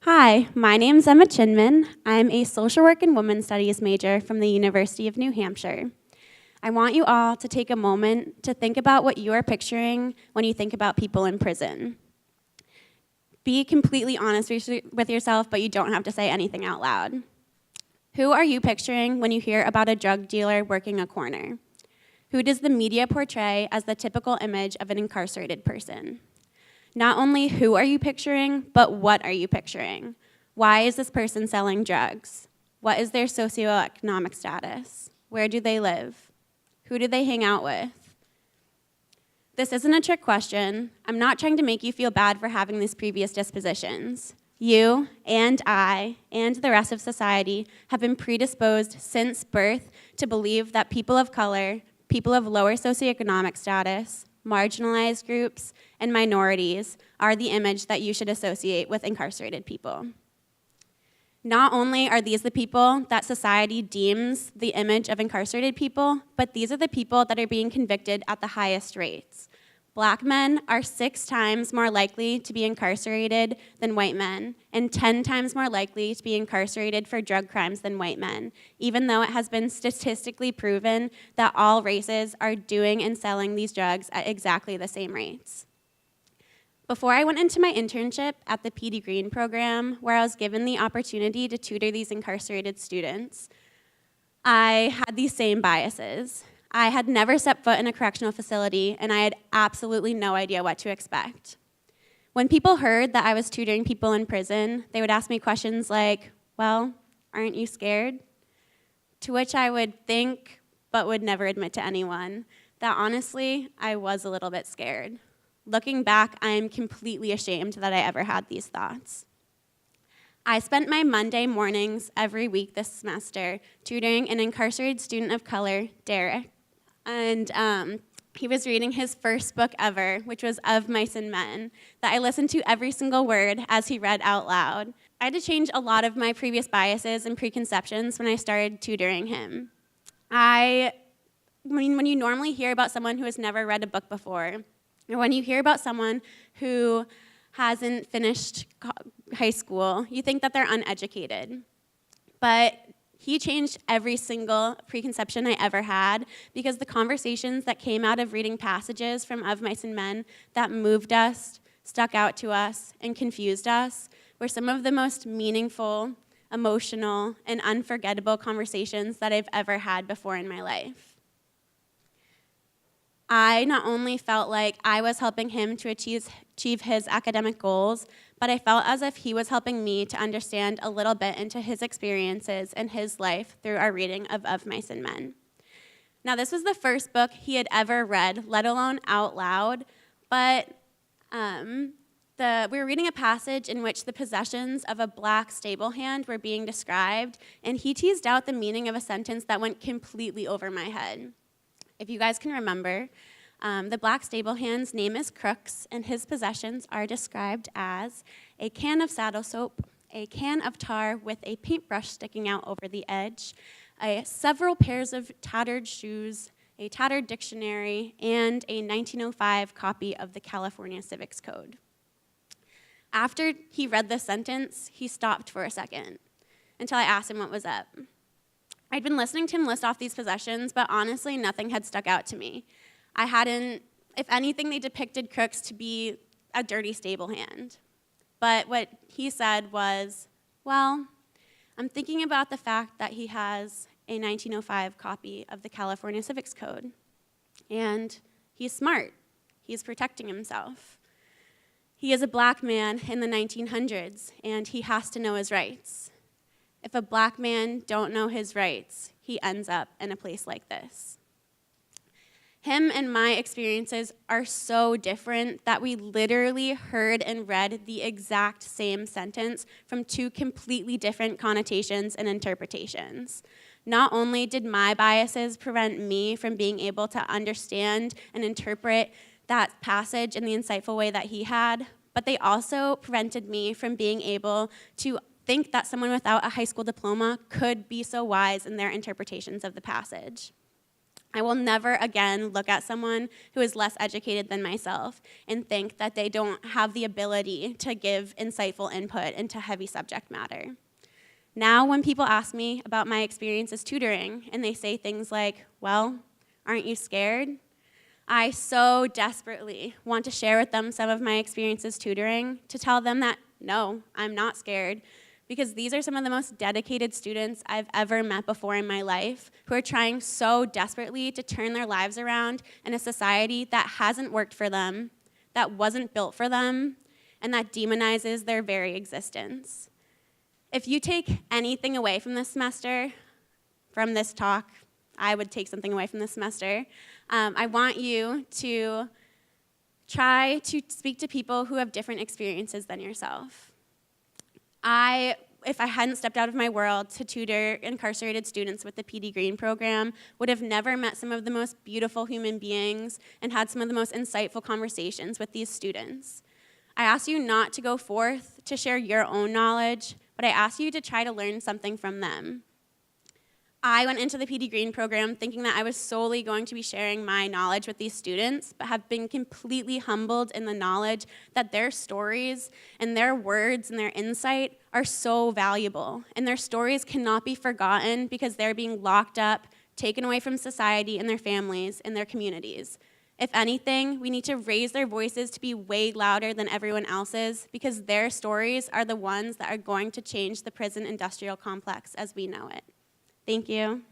Hi, my name's Emma Chinman. I'm a social work and women's studies major from the University of New Hampshire. I want you all to take a moment to think about what you are picturing when you think about people in prison. Be completely honest with yourself, but you don't have to say anything out loud. Who are you picturing when you hear about a drug dealer working a corner? Who does the media portray as the typical image of an incarcerated person? Not only who are you picturing, but what are you picturing? Why is this person selling drugs? What is their socioeconomic status? Where do they live? Who do they hang out with? This isn't a trick question. I'm not trying to make you feel bad for having these previous dispositions. You and I and the rest of society have been predisposed since birth to believe that people of color, people of lower socioeconomic status, marginalized groups, and minorities are the image that you should associate with incarcerated people. Not only are these the people that society deems the image of incarcerated people, but these are the people that are being convicted at the highest rates. Black men are 6 times more likely to be incarcerated than white men, and 10 times more likely to be incarcerated for drug crimes than white men, even though it has been statistically proven that all races are doing and selling these drugs at exactly the same rates. Before I went into my internship at the PD Green program, where I was given the opportunity to tutor these incarcerated students, I had these same biases. I had never stepped foot in a correctional facility, and I had absolutely no idea what to expect. When people heard that I was tutoring people in prison, they would ask me questions like, well, aren't you scared? To which I would think, but would never admit to anyone, that honestly, I was a little bit scared. Looking back, I am completely ashamed that I ever had these thoughts. I spent my Monday mornings every week this semester tutoring an incarcerated student of color, Derek. And he was reading his first book ever, which was Of Mice and Men, that I listened to every single word as he read out loud. I had to change a lot of my previous biases and preconceptions when I started tutoring him. When you normally hear about someone who has never read a book before, or when you hear about someone who hasn't finished high school, you think that they're uneducated. But he changed every single preconception I ever had, because the conversations that came out of reading passages from Of Mice and Men that moved us, stuck out to us, and confused us were some of the most meaningful, emotional, and unforgettable conversations that I've ever had before in my life. I not only felt like I was helping him to achieve his academic goals, but I felt as if he was helping me to understand a little bit into his experiences and his life through our reading of Mice and Men. Now, this was the first book he had ever read, let alone out loud, but we were reading a passage in which the possessions of a black stable hand were being described, and he teased out the meaning of a sentence that went completely over my head. If you guys can remember, the black stable hand's name is Crooks, and his possessions are described as a can of saddle soap, a can of tar with a paintbrush sticking out over the edge, several pairs of tattered shoes, a tattered dictionary, and a 1905 copy of the California Civics Code. After he read this sentence, he stopped for a second until I asked him what was up. I'd been listening to him list off these possessions, but honestly, nothing had stuck out to me. If anything, they depicted Crooks to be a dirty stable hand. But what he said was, well, I'm thinking about the fact that he has a 1905 copy of the California Civics Code. And he's smart. He's protecting himself. He is a black man in the 1900s, and he has to know his rights. If a black man don't know his rights, he ends up in a place like this. Him and my experiences are so different that we literally heard and read the exact same sentence from 2 completely different connotations and interpretations. Not only did my biases prevent me from being able to understand and interpret that passage in the insightful way that he had, but they also prevented me from being able to think that someone without a high school diploma could be so wise in their interpretations of the passage. I will never again look at someone who is less educated than myself and think that they don't have the ability to give insightful input into heavy subject matter. Now, when people ask me about my experiences tutoring and they say things like, well, aren't you scared? I so desperately want to share with them some of my experiences tutoring to tell them that, no, I'm not scared, because these are some of the most dedicated students I've ever met before in my life who are trying so desperately to turn their lives around in a society that hasn't worked for them, that wasn't built for them, and that demonizes their very existence. If you take anything away from this semester, from this talk, I would take something away from this semester. I want you to try to speak to people who have different experiences than yourself. If I hadn't stepped out of my world to tutor incarcerated students with the PD Green program, would have never met some of the most beautiful human beings and had some of the most insightful conversations with these students. I ask you not to go forth to share your own knowledge, but I ask you to try to learn something from them. I went into the PD Green program thinking that I was solely going to be sharing my knowledge with these students, but have been completely humbled in the knowledge that their stories and their words and their insight are so valuable, and their stories cannot be forgotten because they're being locked up, taken away from society and their families and their communities. If anything, we need to raise their voices to be way louder than everyone else's, because their stories are the ones that are going to change the prison industrial complex as we know it. Thank you.